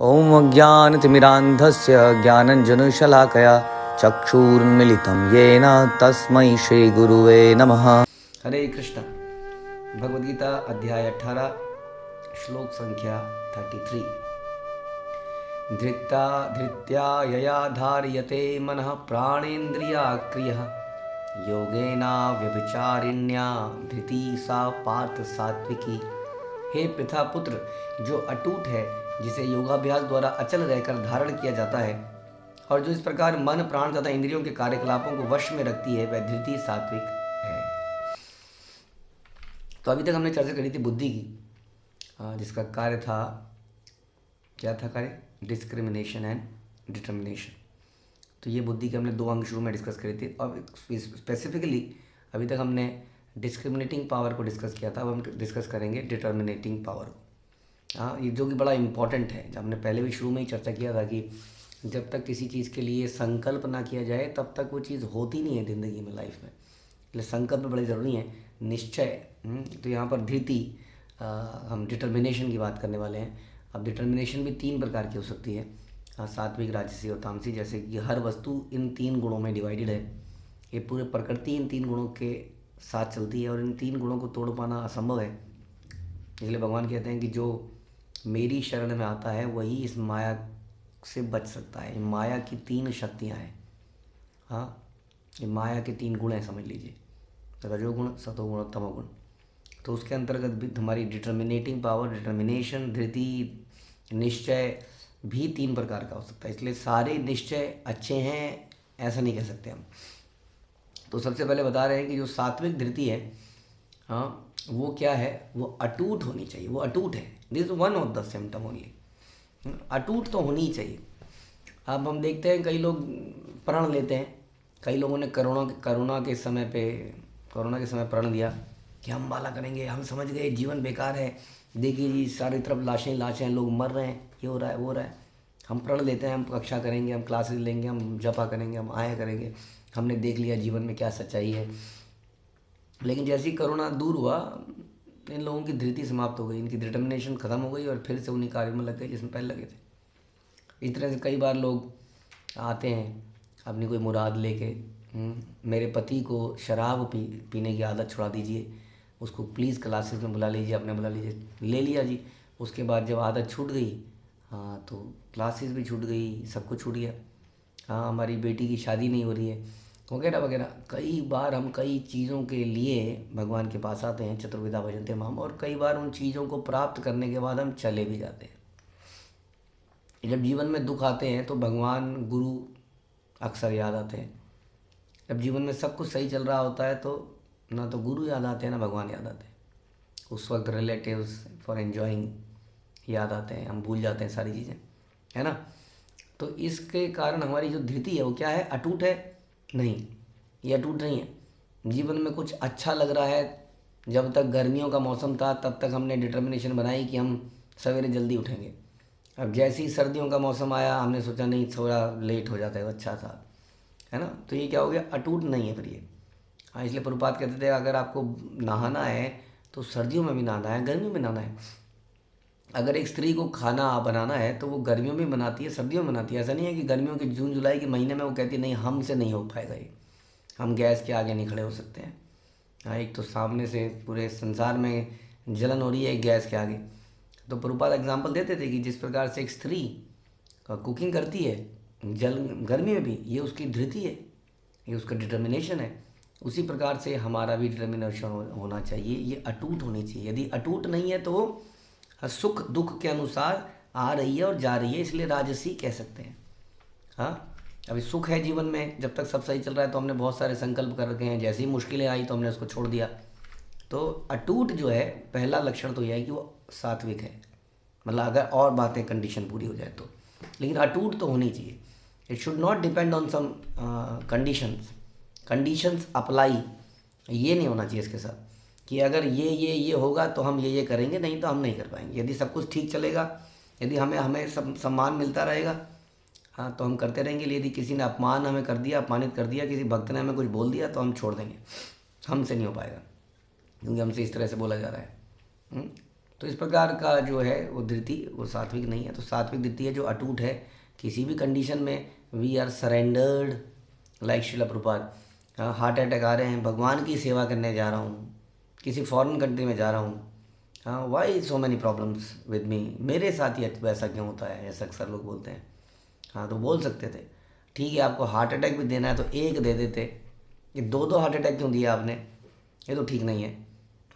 ॐ अज्ञानतिमिरान्धस्य ज्ञानञ्जनशलाकया चक्षुरुन्मीलितं येन तस्मै श्रीगुरुवे नमः। हरे कृष्ण। भगवद गीता अध्याय 18 श्लोक संख्या 33। धृत्या यया धार्यते मनः प्राणेन्द्रियाक्रियः योगेना व्यभिचारिण्या धृति सा पार्थ सात्विकी। हे पृथा पुत्र, जो अटूट है, जिसे योगाभ्यास द्वारा अचल रहकर धारण किया जाता है और जो इस प्रकार मन प्राण तथा इंद्रियों के कार्यकलापों को वश में रखती है, वह धृति सात्विक है। तो अभी तक हमने चर्चा करी थी बुद्धि की, जिसका कार्य था, क्या था कार्य? Discrimination and determination. तो ये बुद्धि के हमने 2 अंग शुरू में डिस्कस करे थे और स्पेसिफिकली अभी तक हमने डिस्क्रिमिनेटिंग पावर को डिस्कस किया था। अब हम डिस्कस करेंगे डिटर्मिनेटिंग पावर को। हाँ, ये जो कि बड़ा इम्पॉर्टेंट है। जब हमने पहले भी शुरू में ही चर्चा किया था कि जब तक किसी चीज़ के लिए संकल्प ना किया जाए तब तक वो चीज़ होती नहीं है ज़िंदगी में, लाइफ में। इसलिए संकल्प बड़े ज़रूरी है, निश्चय। तो यहाँ पर धृति, हम डिटर्मिनेशन की बात करने वाले हैं। अब डिटर्मिनेशन भी 3 प्रकार की हो सकती है, सात्विक, राजसी और तामसी। जैसे कि हर वस्तु इन 3 गुणों में डिवाइडेड है। ये पूरे प्रकृति इन 3 गुणों के साथ चलती है और इन 3 गुणों को तोड़ पाना असंभव है। इसलिए भगवान कहते हैं कि जो मेरी शरण में आता है वही इस माया से बच सकता है। माया की 3 शक्तियाँ हैं। हाँ, ये माया के 3 गुण हैं, समझ लीजिए, रजोगुण, सतोगुण और तमोगुण। तो उसके अंतर्गत भी हमारी डिटर्मिनेटिंग पावर, डिटर्मिनेशन, धृति, निश्चय भी 3 प्रकार का हो सकता है। इसलिए सारे निश्चय अच्छे हैं ऐसा नहीं कह सकते हम। तो सबसे पहले बता रहे हैं कि जो सात्विक धृति है, हाँ, वो क्या है? वो अटूट होनी चाहिए। वो अटूट है। This is one of the symptom only. अटूट तो होनी ही चाहिए। अब हम देखते हैं कई लोग प्रण लेते हैं। कई लोगों ने कोरोना के समय प्रण लिया कि हम वाला करेंगे, हम समझ गए जीवन बेकार है, देखिए जी सारी तरफ लाशें लाशें, लोग मर रहे हैं, ये हो रहा है वो हो रहा है। हम प्रण लेते हैं, हम कक्षा करेंगे, हम क्लासेस लेंगे, हम जपा करेंगे, हम आया करेंगे, हमने देख लिया जीवन में क्या सच्चाई है। लेकिन जैसे ही कोरोना दूर हुआ, इन लोगों की धृति समाप्त हो गई, इनकी डिटर्मिनेशन ख़त्म हो गई और फिर से उन्हीं कार्यों में लग गए जिसमें पहले लगे थे। इस तरह से कई बार लोग आते हैं अपनी कोई मुराद लेके, मेरे पति को शराब पीने की आदत छुड़ा दीजिए, उसको प्लीज़ क्लासेस में बुला लीजिए, अपने बुला लीजिए, ले लिया जी। उसके बाद जब आदत छूट गई, हाँ, तो क्लासेस भी छूट गई, सब कुछ छूट गया। हाँ, हमारी बेटी की शादी नहीं हो रही है, वगैरह वगैरह। कई बार हम कई चीज़ों के लिए भगवान के पास आते हैं, चतुर्विधा भजन्ते माम, और कई बार उन चीज़ों को प्राप्त करने के बाद हम चले भी जाते हैं। जब जीवन में दुख आते हैं तो भगवान, गुरु अक्सर याद आते हैं। जब जीवन में सब कुछ सही चल रहा होता है तो ना तो गुरु याद आते हैं ना भगवान याद आते हैं। उस वक्त रिलेटिव्स फॉर एंजॉइंग याद आते हैं, हम भूल जाते हैं सारी चीज़ें, है ना। तो इसके कारण हमारी जो धृति है वो क्या है? अटूट है? नहीं, ये अटूट नहीं है। जीवन में कुछ अच्छा लग रहा है, जब तक गर्मियों का मौसम था तब तक हमने डिटर्मिनेशन बनाई कि हम सवेरे जल्दी उठेंगे। अब जैसे ही सर्दियों का मौसम आया, हमने सोचा नहीं, थोड़ा लेट हो जाता है, अच्छा था, है ना। तो ये क्या हो गया? अटूट नहीं है फिर ये। हाँ, इसलिए प्रभुपाद कहते थे अगर आपको नहाना है तो सर्दियों में भी नहाना है, गर्मियों में नहाना है। अगर एक स्त्री को खाना बनाना है तो वो गर्मियों में बनाती है, सर्दियों में बनाती है। ऐसा नहीं है कि गर्मियों के जून जुलाई के महीने में वो कहती है नहीं, हमसे नहीं हो पाएगा ये, हम गैस के आगे नहीं खड़े हो सकते हैं। हाँ, एक तो सामने से पूरे संसार में जलन हो रही है, एक गैस के आगे। तो प्रभुपाद एग्जाम्पल देते थे कि जिस प्रकार से एक स्त्री कुकिंग करती है गर्मी में भी, ये उसकी धृति है, ये उसका डिटर्मिनेशन है। उसी प्रकार से हमारा भी डिटर्मिनेशन होना चाहिए, ये अटूट होनी चाहिए। यदि अटूट नहीं है तो सुख दुख के अनुसार आ रही है और जा रही है, इसलिए राजसी कह सकते हैं। हाँ, अभी सुख है जीवन में, जब तक सब सही चल रहा है तो हमने बहुत सारे संकल्प कर रखे हैं, जैसे ही मुश्किलें आई तो हमने उसको छोड़ दिया। तो अटूट जो है, पहला लक्षण तो यह है कि वो सात्विक है, मतलब अगर और बातें कंडीशन पूरी हो जाए तो। लेकिन अटूट तो होनी चाहिए। It should not depend on some conditions apply. ये नहीं होना चाहिए इसके साथ कि अगर ये होगा तो हम ये करेंगे, नहीं तो हम नहीं कर पाएंगे। यदि सब कुछ ठीक चलेगा, यदि हमें सम्मान मिलता रहेगा, हाँ, तो हम करते रहेंगे। यदि किसी ने अपमान हमें कर दिया, अपमानित कर दिया, किसी भक्त ने हमें कुछ बोल दिया, तो हम छोड़ देंगे, हमसे नहीं हो पाएगा, क्योंकि हमसे इस तरह से बोला जा रहा है। तो इस प्रकार का जो है वो धृति वो सात्विक नहीं है। तो सात्विक धृति है जो अटूट है, किसी भी कंडीशन में we are surrendered, like Shila Prabhupada. Heart attack आ रहे हैं, भगवान की सेवा करने जा रहा हूँ, किसी फॉरेन कंट्री में जा रहा हूँ, हाँ why so many problems with me, मेरे साथ ही वैसा क्यों होता है, ऐसा अक्सर लोग बोलते हैं। हाँ तो बोल सकते थे ठीक है आपको हार्ट अटैक भी देना है तो एक दे देते, ये दो दो हार्ट अटैक क्यों दिया आपने, ये तो ठीक नहीं है।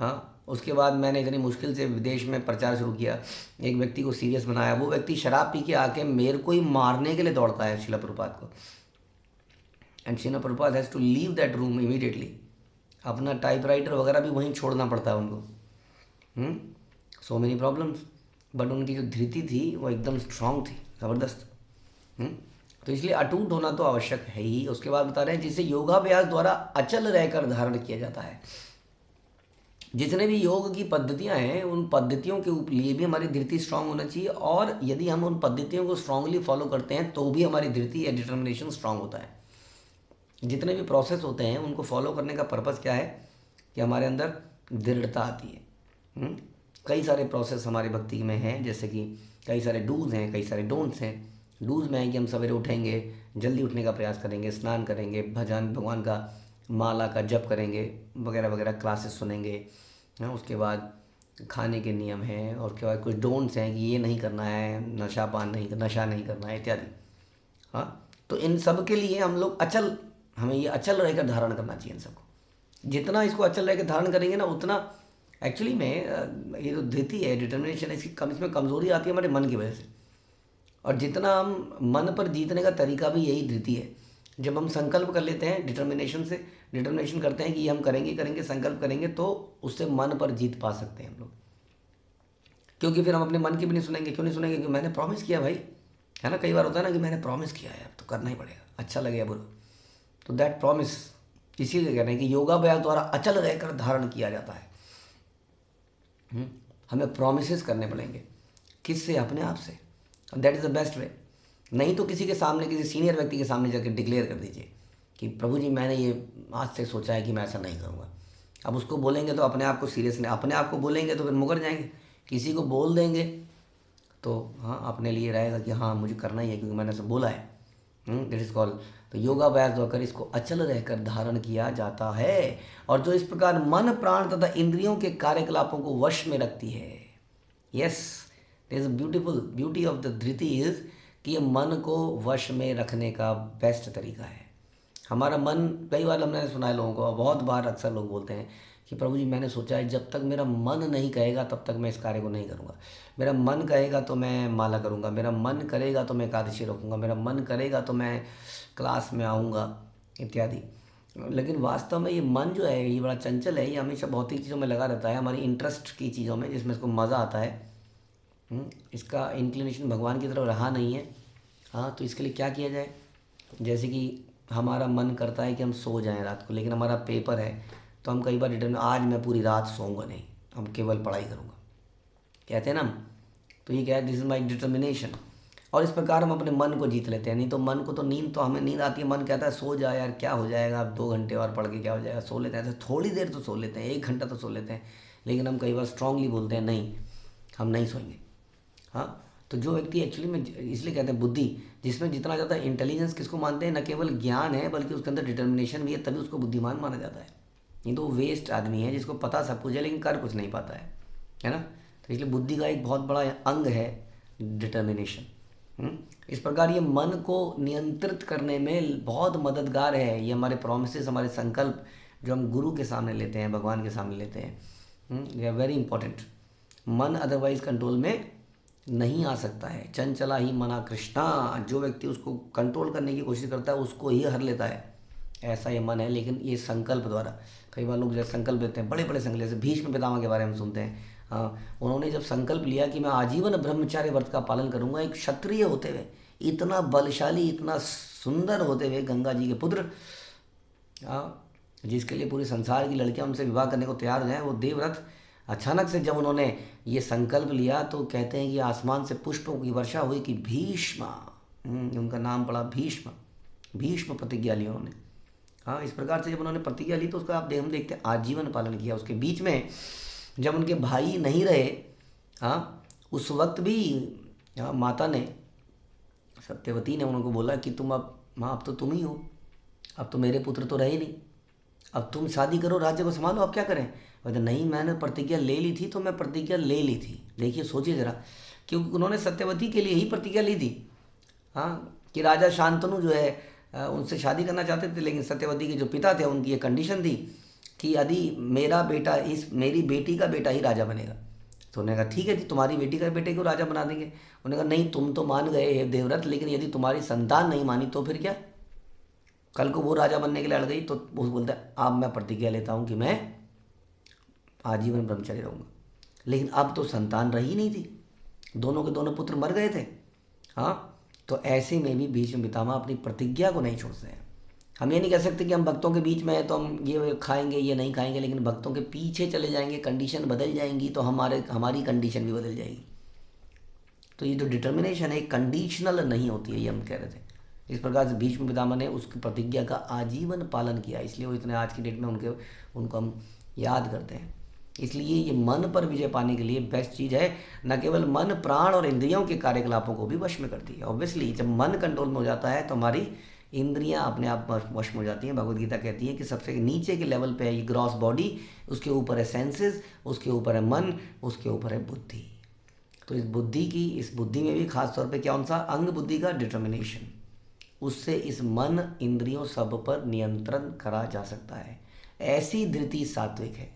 हाँ उसके बाद मैंने इतनी मुश्किल से विदेश में प्रचार शुरू किया, एक व्यक्ति को सीरियस बनाया, वो व्यक्ति शराब पी के आके मेरे को ही मारने के लिए दौड़ता है शिला प्रभुपाद को, and Srila Prabhupada has to leave that room immediately. अपना टाइपराइटर वगैरह भी वहीं छोड़ना पड़ता है उनको। सो मेनी प्रॉब्लम्स, बट उनकी जो धृति थी वो एकदम स्ट्रांग थी, ज़बरदस्त। तो इसलिए अटूट होना तो आवश्यक है ही। उसके बाद बता रहे हैं जिसे योगाभ्यास द्वारा अचल रहकर धारण किया जाता है। जितने भी योग की पद्धतियां हैं उन पद्धतियों के लिए भी हमारी धृति स्ट्रांग होना चाहिए, और यदि हम उन पद्धतियों को स्ट्रांगली फॉलो करते हैं तो भी हमारी धृति या डिटर्मिनेशन स्ट्रांग होता है। जितने भी प्रोसेस होते हैं उनको फॉलो करने का पर्पज़ क्या है कि हमारे अंदर दृढ़ता आती है। कई सारे प्रोसेस हमारी भक्ति में हैं, जैसे कि कई सारे डूज हैं, कई सारे डोंट्स हैं। डूज में है कि हम सवेरे उठेंगे, जल्दी उठने का प्रयास करेंगे, स्नान करेंगे, भजन भगवान का माला का जप करेंगे वगैरह वगैरह, क्लासेस सुनेंगे। उसके बाद खाने के नियम हैं, और उसके बाद कुछ डोंट्स हैं कि ये नहीं करना है, नशा नहीं करना है इत्यादि। हाँ तो इन सब के लिए हम लोग हमें ये अचल रहकर धारण करना चाहिए इन सबको। जितना इसको अचल रहकर धारण करेंगे ना उतना एक्चुअली में ये जो धृति है, डिटर्मिनेशन है, इसमें कमज़ोरी आती है हमारे मन की वजह से। और जितना हम मन पर जीतने का तरीका भी यही धृति है। जब हम संकल्प कर लेते हैं डिटर्मिनेशन करते हैं कि हम करेंगे, संकल्प करेंगे, तो उससे मन पर जीत पा सकते हैं हम लोग। क्योंकि फिर हम अपने मन की भी नहीं सुनेंगे। क्यों नहीं सुनेंगे? क्योंकि मैंने प्रॉमिस किया भाई, है ना। कई बार होता है ना कि मैंने प्रॉमिस किया है, अब तो करना ही पड़ेगा, अच्छा लगे या बुरा। तो दैट प्रॉमिस, इसीलिए कह रहे हैं कि योगाभ्यास द्वारा अचल रहकर धारण किया जाता है। हमें प्रॉमिसेस करने पड़ेंगे। किससे? अपने आप से। That is the best way. नहीं तो किसी के सामने, किसी सीनियर व्यक्ति के सामने जाकर डिक्लेयर कर दीजिए कि प्रभु जी मैंने ये आज से सोचा है कि मैं ऐसा नहीं करूँगा। अब उसको बोलेंगे तो अपने आप को सीरियस नहीं, अपने आप को बोलेंगे तो फिर मुकर जाएंगे। किसी को बोल देंगे तो हाँ अपने लिए रहेगा कि हाँ मुझे करना ही है क्योंकि मैंने सब बोला है। That is called. तो योगाभ्यास होकर इसको अचल रहकर धारण किया जाता है, और जो इस प्रकार मन प्राण तथा इंद्रियों के कार्यकलापों को वश में रखती है। Yes, there is a beauty of the धृति इज कि ये मन को वश में रखने का बेस्ट तरीका है। हमारा मन, कई बार हमने सुना है लोगों को, बहुत बार अक्सर लोग बोलते हैं कि प्रभु जी मैंने सोचा है जब तक मेरा मन नहीं कहेगा तब तक मैं इस कार्य को नहीं करूँगा। मेरा मन कहेगा तो मैं माला करूँगा, मेरा मन करेगा तो मैं एकादशी रखूँगा, मेरा मन करेगा तो मैं क्लास में आऊँगा इत्यादि। लेकिन वास्तव में ये मन जो है ये बड़ा चंचल है। ये हमेशा भौतिक चीज़ों में लगा रहता है, हमारी इंटरेस्ट की चीज़ों में, जिसमें इसको मज़ा आता है। इसका इंक्लिनेशन भगवान की तरफ रहा नहीं है। हाँ तो इसके लिए क्या किया जाए? जैसे कि हमारा मन करता है कि हम सो जाएं रात को, लेकिन हमारा पेपर है तो हम कई बार रिटर्न आज मैं पूरी रात सोऊंगा नहीं, हम केवल पढ़ाई करूँगा, कहते हैं ना। तो ये क्या है? This is my determination. और इस प्रकार हम अपने मन को जीत लेते हैं। नहीं तो मन को तो हमें नींद आती है, मन कहता है सो जा यार, क्या हो जाएगा, अब 2 घंटे और पढ़ के क्या हो जाएगा, सो लेते हैं। तो थोड़ी देर तो सो लेते हैं, 1 घंटा तो सो लेते हैं, लेकिन हम कई बार स्ट्रांगली बोलते हैं नहीं हम नहीं सोएंगे। हाँ तो जो व्यक्ति एक्चुअली में, इसलिए कहते हैं बुद्धि, जिसमें जितना ज़्यादा इंटेलिजेंस किसको मानते हैं, न केवल ज्ञान है बल्कि उसके अंदर डिटर्मिनेशन भी है, तभी उसको बुद्धिमान माना जाता है। नहीं तो वेस्ट आदमी है जिसको पता सब कुछ है लेकिन कर कुछ नहीं पाता है ना। तो इसलिए बुद्धि का एक बहुत बड़ा अंग है डिटर्मिनेशन। इस प्रकार ये मन को नियंत्रित करने में बहुत मददगार है। ये हमारे प्रोमिसेस, हमारे संकल्प जो हम गुरु के सामने लेते हैं, भगवान के सामने लेते हैं, दे आर वेरी इंपॉर्टेंट। मन अदरवाइज कंट्रोल में नहीं आ सकता है। चंचला ही मना कृष्णा, जो व्यक्ति उसको कंट्रोल करने की कोशिश करता है उसको ही हर लेता है, ऐसा ये मन है। लेकिन ये संकल्प द्वारा, कई बार लोग जैसे संकल्प लेते हैं, बड़े बड़े संकल्प, जैसे भीष्म पितामह के बारे में सुनते हैं। हाँ उन्होंने जब संकल्प लिया कि मैं आजीवन ब्रह्मचार्य व्रत का पालन करूंगा, एक क्षत्रिय होते हुए, इतना बलशाली, इतना सुंदर होते हुए, गंगा जी के पुत्र, जिसके लिए पूरे संसार की लड़कियां उनसे विवाह करने को तैयार हो जाएं, वो देवव्रत, अचानक से जब उन्होंने ये संकल्प लिया तो कहते हैं कि आसमान से पुष्पों की वर्षा हुई कि भीष्म, उनका नाम पड़ा भीष्म प्रतिज्ञा ली उन्होंने। हाँ इस प्रकार से जब उन्होंने प्रतिज्ञा ली तो उसका हम देखते हैं आजीवन पालन किया। उसके बीच में जब उनके भाई नहीं रहे हाँ, उस वक्त भी माता ने, सत्यवती ने उनको बोला कि तुम अब माँ, अब तो तुम ही हो, अब तो मेरे पुत्र तो रहे नहीं, अब तुम शादी करो, राज्य को संभालो, अब क्या करें। बोले नहीं, मैंने प्रतिज्ञा ले ली थी तो मैं प्रतिज्ञा ले ली थी। देखिए सोचिए ज़रा, क्योंकि उन्होंने सत्यवती के लिए ही प्रतिज्ञा ली थी। हाँ, कि राजा शांतनु जो है उनसे शादी करना चाहते थे, लेकिन सत्यवती के जो पिता थे उनकी ये कंडीशन थी कि यदि मेरा बेटा, इस मेरी बेटी का बेटा ही राजा बनेगा। तो उन्होंने कहा ठीक है जी, तुम्हारी बेटी का बेटे को राजा बना देंगे। उन्होंने कहा नहीं, तुम तो मान गए हे देवव्रत, लेकिन यदि तुम्हारी संतान नहीं मानी तो फिर क्या। कल को वो राजा बनने के लिए अड़ गई तो वो बोलता है अब मैं प्रतिज्ञा लेता हूँ कि मैं आजीवन ब्रह्मचारी रहूँगा। लेकिन अब तो संतान रही नहीं थी, दोनों के दोनों पुत्र मर गए थे। हाँ, तो ऐसे में भी भीष्म पितामह अपनी प्रतिज्ञा को नहीं छोड़ते हैं। हम ये नहीं कह सकते कि हम भक्तों के बीच में हैं तो हम ये खाएंगे ये नहीं खाएंगे, लेकिन भक्तों के पीछे चले जाएंगे, कंडीशन बदल जाएंगी तो हमारी कंडीशन भी बदल जाएगी। तो ये जो डिटर्मिनेशन है कंडीशनल नहीं होती है, ये हम कह रहे थे। इस प्रकार से भीष्म पितामह ने उसकी प्रतिज्ञा का आजीवन पालन किया, इसलिए वो इतने आज की डेट में उनको हम याद करते हैं। इसलिए ये मन पर विजय पाने के लिए बेस्ट चीज़ है, न केवल मन, प्राण और इंद्रियों के कार्यकलापों को भी वश में करती है। ऑब्वियसली जब मन कंट्रोल में हो जाता है तो हमारी इंद्रियां अपने आप वश में हो जाती हैं। भगवद गीता कहती है कि सबसे नीचे के लेवल पे है ये ग्रॉस बॉडी, उसके ऊपर है सेंसेस, उसके ऊपर है मन, उसके ऊपर है बुद्धि। तो इस बुद्धि में भी खास तौर पे कौन सा अंग बुद्धि का डिटर्मिनेशन, उससे इस मन, इंद्रियों सब पर नियंत्रण करा जा सकता है। ऐसी धृति सात्विक है।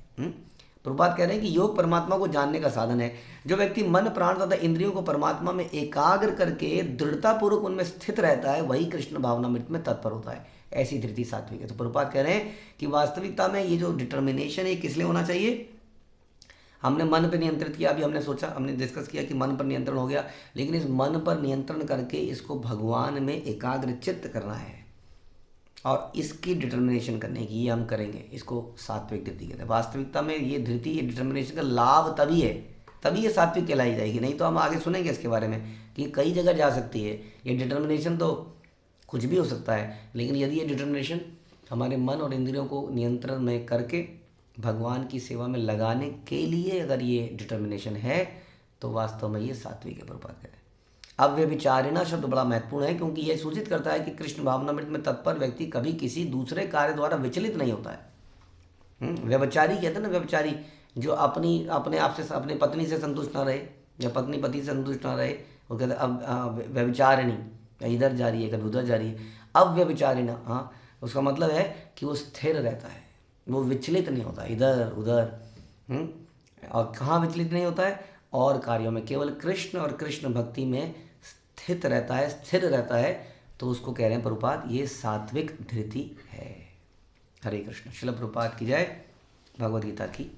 प्रभुपाद कह रहे हैं कि योग परमात्मा को जानने का साधन है। जो व्यक्ति मन, प्राण तथा इंद्रियों को परमात्मा में एकाग्र करके दृढ़तापूर्वक उनमें स्थित रहता है, वही कृष्ण भावनामृत में तत्पर होता है। ऐसी धृति सात्विक है। तो प्रभुपाद कह रहे हैं कि वास्तविकता में ये जो डिटर्मिनेशन है किस लिए होना चाहिए। हमने मन पर नियंत्रित किया, अभी हमने डिस्कस किया कि मन पर नियंत्रण हो गया, लेकिन इस मन पर नियंत्रण करके इसको भगवान में एकाग्र चित्त करना है और इसकी डिटर्मिनेशन करने की ये हम करेंगे। इसको सात्विक धृति कहते हैं। वास्तविकता में ये धृति, ये डिटर्मिनेशन का लाभ तभी है, तभी ये सात्विक कहलाई जाएगी। नहीं तो हम आगे सुनेंगे इसके बारे में कि कई जगह जा सकती है ये डिटर्मिनेशन, तो कुछ भी हो सकता है। लेकिन यदि ये डिटर्मिनेशन हमारे मन और इंद्रियों को नियंत्रण में करके भगवान की सेवा में लगाने के लिए अगर ये डिटर्मिनेशन है तो वास्तव में ये सात्विक है। प्रभुपाद कह रहे हैं। अव्यभिचारिणा शब्द बड़ा महत्वपूर्ण है, क्योंकि यह सूचित करता है कि कृष्ण भावनामृत में तत्पर व्यक्ति कभी किसी दूसरे कार्य द्वारा विचलित नहीं होता है। व्यभिचारी कहते हैं ना, व्यभिचारी जो अपने आप से, अपनी पत्नी से संतुष्ट ना रहे या पत्नी पति से संतुष्ट ना रहे, वो कहते हैं अब व्यभिचारिणी, इधर जा रही है कभी उधर जा रही है। अव्यभिचारिणा, हाँ, उसका मतलब है कि वो स्थिर रहता है, वो विचलित नहीं होता इधर उधर। और कहाँ विचलित नहीं होता है, और कार्यों में, केवल कृष्ण और कृष्ण भक्ति में स्थित रहता है, स्थिर रहता है। तो उसको कह रहे हैं प्रभुपाद ये सात्विक धृति है। हरे कृष्ण। श्रील प्रभुपाद की जय। भगवद गीता की